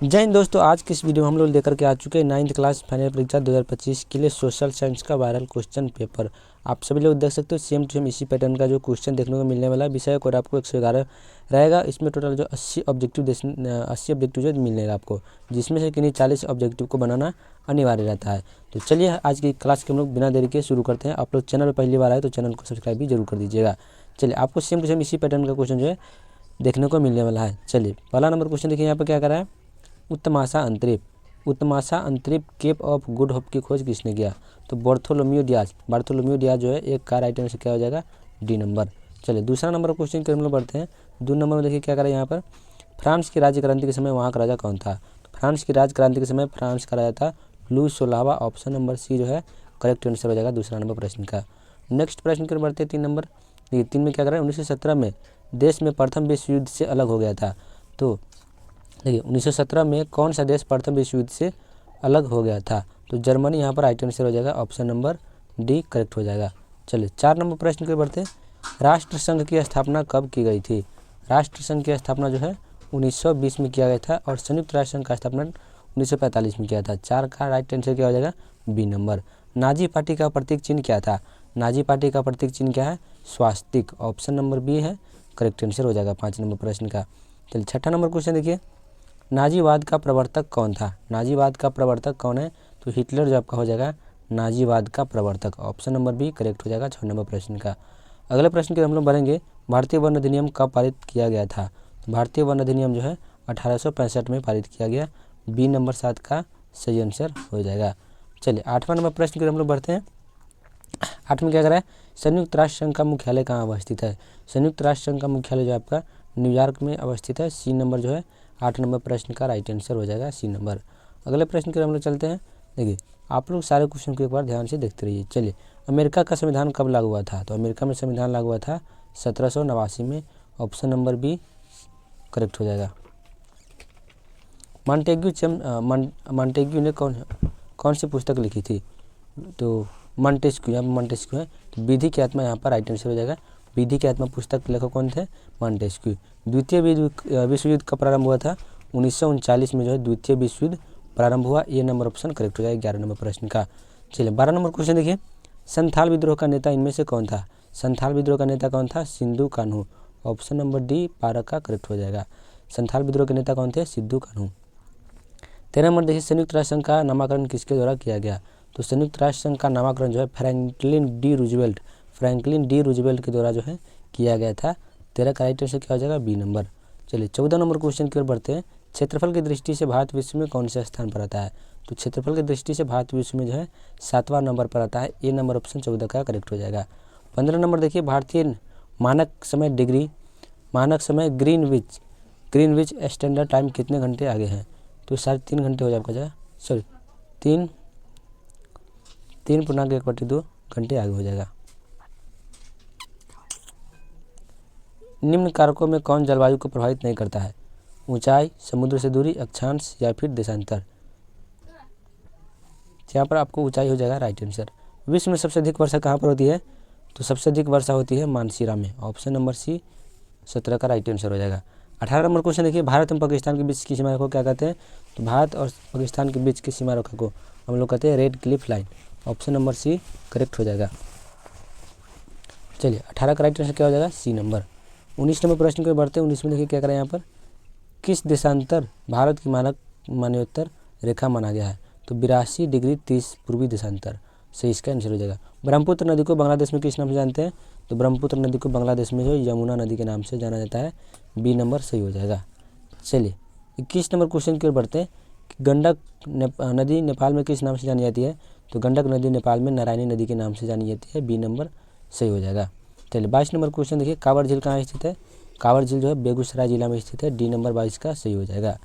जय हिंद दोस्तों, आज की इस वीडियो में हम लोग लेकर के आ चुके हैं 9th क्लास फाइनल परीक्षा 2025 के लिए सोशल साइंस का वायरल क्वेश्चन पेपर। आप सभी लोग देख सकते हो सेम टू सेम इसी पैटर्न का जो क्वेश्चन देखने को मिलने वाला है। विषय कोड आपको 111 रहेगा। इसमें टोटल जो 80 ऑब्जेक्टिव जो मिलेगा आपको, जिसमें से किन्हीं 40 ऑब्जेक्टिव को बनाना अनिवार्य रहता है। तो चलिए आज की क्लास के हम लोग बिना देरी के शुरू करते हैं। आप लोग चैनल पर पहली बार आए तो चैनल को सब्सक्राइब भी जरूर कर दीजिएगा। चलिए, आपको सेम टू सेम इसी पैटर्न का क्वेश्चन जो है देखने को मिलने वाला है। चलिए, पहला नंबर क्वेश्चन देखिए यहाँ पर क्या करा है। उत्तमाशा अंतरिप केप ऑफ गुड होप की खोज किसने किया? तो बार्थोलोम्यू डियाज जो है एक का राइट आंसर क्या हो जाएगा? D number. चलिए, दूसरा नंबर क्वेश्चन के हम लोग बढ़ते हैं। 2 नंबर में देखिए क्या करें यहाँ पर। फ्रांस की राज्य क्रांति के समय वहाँ का राजा कौन था? फ्रांस की राज्य क्रांति के समय फ्रांस का राजा था लुई 16वां। ऑप्शन नंबर सी जो है करेक्ट आंसर हो जाएगा दूसरा नंबर प्रश्न का। नेक्स्ट प्रश्न की ओर बढ़ते हैं 3 नंबर। देखिए 3 में क्या करें। 1917 में देश में प्रथम विश्व युद्ध से अलग हो गया था। तो देखिए 1917 में कौन सा देश प्रथम विश्व युद्ध से अलग हो गया था? तो जर्मनी यहाँ पर राइट आंसर हो जाएगा। ऑप्शन नंबर डी करेक्ट हो जाएगा। चलिए 4 नंबर प्रश्न के बढ़ते हैं। राष्ट्र संघ की स्थापना कब की गई थी? राष्ट्र संघ की स्थापना जो है 1920 में किया गया था और संयुक्त राष्ट्र संघ का स्थापना 1945 में किया था। 4 का राइट आंसर क्या हो जाएगा? B number. नाजी पार्टी का प्रतीक चिन्ह क्या था? नाजी पार्टी का प्रतीक चिन्ह क्या है? स्वास्तिक। ऑप्शन नंबर बी है करेक्ट आंसर हो जाएगा 5 नंबर प्रश्न का। चलिए 6ठा नंबर क्वेश्चन देखिए। नाजीवाद का प्रवर्तक कौन था? नाजीवाद का प्रवर्तक कौन है? तो हिटलर जो आपका हो जाएगा नाजीवाद का प्रवर्तक। ऑप्शन नंबर बी करेक्ट हो जाएगा 6 नंबर प्रश्न का। अगले प्रश्न के हम लोग बढ़ेंगे। भारतीय वन अधिनियम कब पारित किया गया था? भारतीय वन अधिनियम जो है 1865 में पारित किया गया। बी नंबर 7 का सही आंसर हो जाएगा। चलिए 8वां नंबर प्रश्न के हम लोग बढ़ते हैं। 8 में क्या करा है। संयुक्त राष्ट्र संघ का मुख्यालय कहाँ अवस्थित है? संयुक्त राष्ट्र संघ का मुख्यालय जो आपका न्यूयॉर्क में अवस्थित है। सी नंबर जो है 8 नंबर प्रश्न का राइट आंसर हो जाएगा सी नंबर। अगले प्रश्न के हम लोग चलते हैं। देखिए आप लोग सारे क्वेश्चन को एक बार ध्यान से देखते रहिए। चलिए, अमेरिका का संविधान कब लागू हुआ था? तो अमेरिका में संविधान लागू हुआ था 1789 में। ऑप्शन नंबर बी करेक्ट हो जाएगा। मॉन्टेग्यू ने कौन सी पुस्तक लिखी थी? तो मॉन्टेस्क्यू, यहाँ पर मॉन्टेस्क्यू है। तो विधि की आत्मा यहाँ पर राइट आंसर हो जाएगा। विधि की आत्मा पुस्तक के लेखक कौन थे? मॉन्टेस्क्यू। द्वितीय विश्व युद्ध कब प्रारंभ हुआ था? 1939 में जो है द्वितीय विश्व युद्ध प्रारंभ हुआ। ए नंबर ऑप्शन करेक्ट हो जाएगा 11 नंबर प्रश्न का। चलिए 12 नंबर क्वेश्चन देखिए। संथाल विद्रोह का नेता इनमें से कौन था? संथाल विद्रोह का नेता कौन था? Sidhu Kanhu. Option number D 12 का करेक्ट हो जाएगा। संथाल विद्रोह के नेता कौन थे? सिद्धू कान्हू। 13 नंबर देखिए। संयुक्त राष्ट्र संघ का नामकरण किसके द्वारा किया गया? तो संयुक्त राष्ट्र संघ का नामकरण जो है फ्रैंकलिन डी रूजवेल्ट के द्वारा जो है किया गया था। 13 का राइट आंसर क्या हो जाएगा? B number. चलिए 14 नंबर क्वेश्चन की ओर बढ़ते हैं। क्षेत्रफल की दृष्टि से भारत विश्व में कौन से स्थान पर आता है? तो क्षेत्रफल की दृष्टि से भारत विश्व में जो है 7वां नंबर पर आता है। ए नंबर ऑप्शन 14 का करेक्ट हो जाएगा। 15 नंबर देखिए। भारतीय मानक समय ग्रीनविच स्टैंडर्ड टाइम कितने घंटे आगे हैं? तो 3.5 घंटे हो जाएगा। सॉरी 3.1/2 घंटे आगे हो जाएगा। निम्न कारकों में कौन जलवायु को प्रभावित नहीं करता है? ऊंचाई, समुद्र से दूरी, अक्षांश या फिर देशांतर। यहाँ पर आपको ऊंचाई हो जाएगा राइट आंसर। विश्व में सबसे अधिक वर्षा कहाँ पर होती है? तो सबसे अधिक वर्षा होती है मानसीरा में। ऑप्शन नंबर सी 17 का राइट आंसर हो जाएगा। 18 नंबर क्वेश्चन देखिए। भारत एवं पाकिस्तान के बीच की सीमा रेखा को क्या कहते हैं? तो भारत और पाकिस्तान के बीच की सीमा रेखा को हम लोग कहते हैं Radcliffe Line. Option number C correct हो जाएगा। चलिए 18 का राइट आंसर क्या हो जाएगा? सी नंबर। 19 नंबर प्रश्न को बढ़ते हैं। 19 में देखिए क्या करें यहाँ पर। किस देशांतर भारत की मानक मान्योत्तर रेखा माना गया है? तो 82 डिग्री 30 पूर्वी देशांतर। सही इसका आंसर हो जाएगा। ब्रह्मपुत्र नदी को बांग्लादेश में किस नाम से जानते हैं? तो ब्रह्मपुत्र नदी को बांग्लादेश में जो यमुना नदी के नाम से जाना जाता है। बी नंबर सही हो जाएगा। चलिए 21 नंबर क्वेश्चन की ओर बढ़ते हैं। गंडक नदी नेपाल में किस नाम से जानी जाती है? तो गंडक नदी नेपाल में नारायणी नदी के नाम से जानी जाती है। बी नंबर सही हो जाएगा। चलिए 22 नंबर क्वेश्चन देखिए। कांवड़ झील कहाँ स्थित है? कांवड़ झील जो है बेगूसराय जिला में स्थित है। डी नंबर 22 का सही हो जाएगा।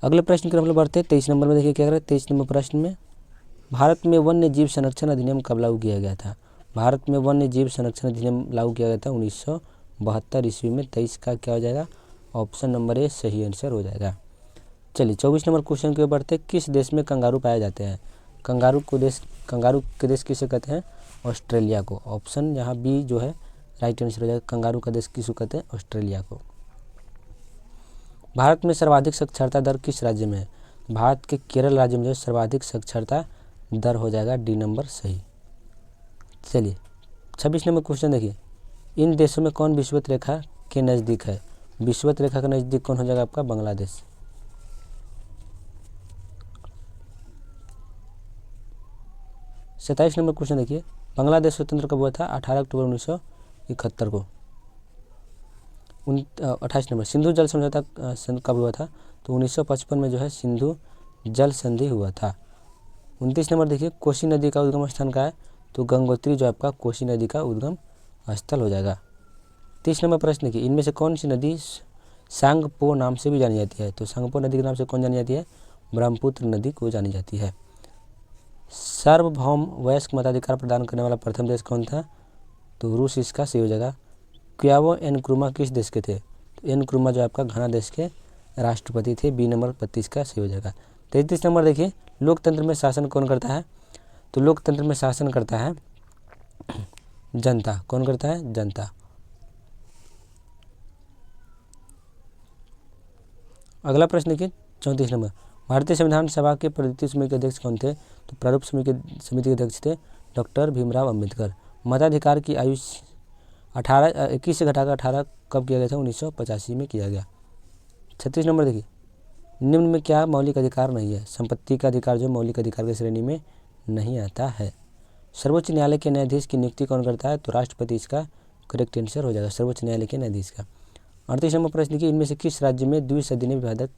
अगले प्रश्न की हम लोग बढ़ते हैं। 23 नंबर में देखिए क्या करें। 23 नंबर प्रश्न में भारत में वन्य जीव संरक्षण अधिनियम कब लागू किया गया था? भारत में वन्य जीव संरक्षण अधिनियम लागू किया गया था 1972 ईस्वी में। 23 का क्या हो जाएगा? ऑप्शन नंबर ए सही आंसर हो जाएगा। चलिए 24 नंबर क्वेश्चन की ओर बढ़ते हैं। किस देश में कंगारू पाए जाते हैं? कंगारू के देश किसे कहते हैं? ऑस्ट्रेलिया को। ऑप्शन यहाँ बी जो है राइट आंसर हो जाएगा। कंगारू का देश किसको कहते हैं? ऑस्ट्रेलिया को। भारत में सर्वाधिक साक्षरता दर किस राज्य में है? भारत के केरल राज्य में जो सर्वाधिक साक्षरता दर हो जाएगा डी नंबर सही। चलिए 26 नंबर क्वेश्चन देखिए, इन देशों में कौन विषुवत रेखा के नज़दीक है? विषुवत रेखा के नज़दीक कौन हो जाएगा आपका? बांग्लादेश। 27 नंबर क्वेश्चन देखिए, बांग्लादेश स्वतंत्र कब हुआ था? 18 अक्टूबर 1971 को। 28 नंबर, सिंधु जल समझौता कब हुआ था? तो 1955 में जो है सिंधु जल संधि हुआ था। 29 नंबर देखिए, कोसी नदी का उद्गम स्थान कहाँ है? तो गंगोत्री जो आपका कोसी नदी का उद्गम स्थल हो जाएगा। 30 नंबर प्रश्न देखिए, इनमें से कौन सी नदी सांगपो नाम से भी जानी जाती है? तो सांगपो नदी के नाम से कौन जानी जाती है? ब्रह्मपुत्र नदी को जानी जाती है। सार्वभौम वयस्क मताधिकार प्रदान करने वाला प्रथम देश कौन था? तो रूस इसका सही हो जाएगा। क्यावो एनक्रुमा किस देश के थे? तो एनक्रुमा जो आपका घाना देश के राष्ट्रपति थे। बी नंबर 32 का सही हो जाएगा। 33 नंबर देखिए, लोकतंत्र में शासन कौन करता है? तो लोकतंत्र में शासन करता है जनता। कौन करता है? जनता। अगला प्रश्न देखिए 34 नंबर, भारतीय संविधान सभा के प्रारूप समिति के अध्यक्ष कौन थे? तो प्रारूप समिति के अध्यक्ष थे डॉक्टर भीमराव अंबेडकर। मताधिकार की आयु 21 से घटाकर 18 कब किया गया था? 1985 में किया गया। 36 नंबर देखिए, निम्न में क्या मौलिक अधिकार नहीं है? संपत्ति का अधिकार जो मौलिक अधिकार की श्रेणी में नहीं आता है। सर्वोच्च न्यायालय के न्यायाधीश की नियुक्ति कौन करता है? तो राष्ट्रपति इसका करेक्ट आंसर हो जाएगा, सर्वोच्च न्यायालय के न्यायाधीश का। 38 नंबर प्रश्न देखिए, इनमें से किस राज्य में द्विसदनीय विभाजक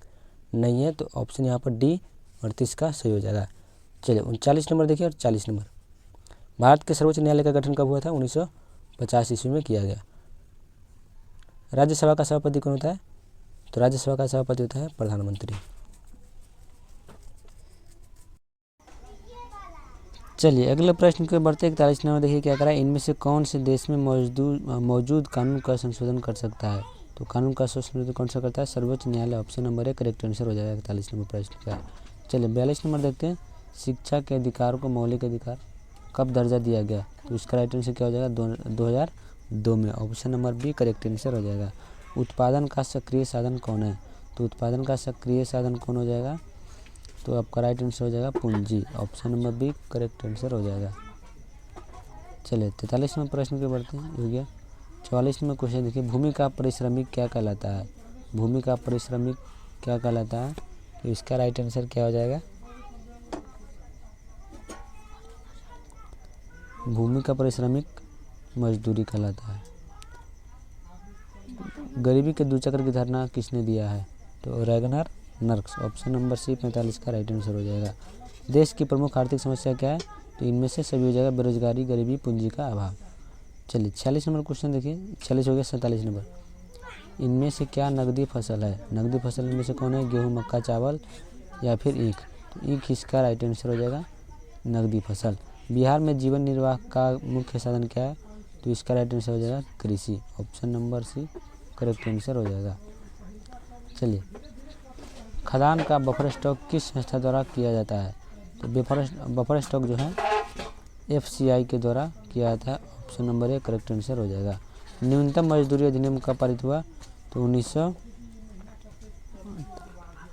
नहीं है? तो ऑप्शन यहाँ पर डी 38 का सही हो जाएगा। चलिए 39 नंबर देखिए और 40 नंबर, भारत के सर्वोच्च न्यायालय का गठन कब हुआ था? 1950 ईस्वी में किया गया। राज्यसभा का सभापति कौन होता है? तो राज्यसभा का सभापति होता है प्रधानमंत्री। चलिए अगले प्रश्न के बढ़ते 41 नंबर देखिए, क्या करा है? इनमें से कौन से देश में मौजूद कानून का संशोधन कर सकता है? तो कानून का संशोधन कौन सा करता है? सर्वोच्च न्यायालय। Option number A correct answer हो जाएगा 41 नंबर प्रश्न का। चलिए 42 नंबर देखते हैं, शिक्षा के अधिकार को मौलिक अधिकार कब दर्जा दिया गया? तो इसका राइट आंसर क्या हो जाएगा? 2002 में। Option number B correct answer हो जाएगा। उत्पादन का सक्रिय साधन कौन है? तो उत्पादन का सक्रिय साधन कौन हो जाएगा? तो आपका राइट आंसर हो जाएगा पूंजी। Option number B correct answer हो जाएगा। चलिए 43 नंबर प्रश्न के बढ़ते हैं, हो गया। 44 नंबर क्वेश्चन देखिए, भूमि का पारिश्रमिक क्या कहलाता है? भूमि का पारिश्रमिक क्या कहलाता है? तो इसका राइट आंसर क्या हो जाएगा? भूमि का पारिश्रमिक मजदूरी कहलाता है। गरीबी के दुचक्र की धारणा किसने दिया है? तो Ragnar Nurkse. Option number C 45 का राइट आंसर हो जाएगा। देश की प्रमुख आर्थिक समस्या क्या है? तो इनमें से सभी हो जाएगा बेरोजगारी, गरीबी, पूंजी का अभाव। चलिए 46 नंबर क्वेश्चन देखिए, 46 हो गया। 47 नंबर, इनमें से क्या नकदी फसल है? नकदी फसल इनमें से कौन है? गेहूँ, मक्का, चावल या फिर ईख? तो ईख इसका राइट आंसर हो जाएगा नकदी फसल। बिहार में जीवन निर्वाह का मुख्य साधन क्या है? तो इसका राइट आंसर हो जाएगा कृषि। Option number C correct answer हो जाएगा। चलिए, खदान का बफर स्टॉक किस संस्था द्वारा किया जाता है? तो बफर स्टॉक जो है FCI के द्वारा किया जाता है। Option number A correct answer हो जाएगा। न्यूनतम मजदूरी अधिनियम कब पारित हुआ? तो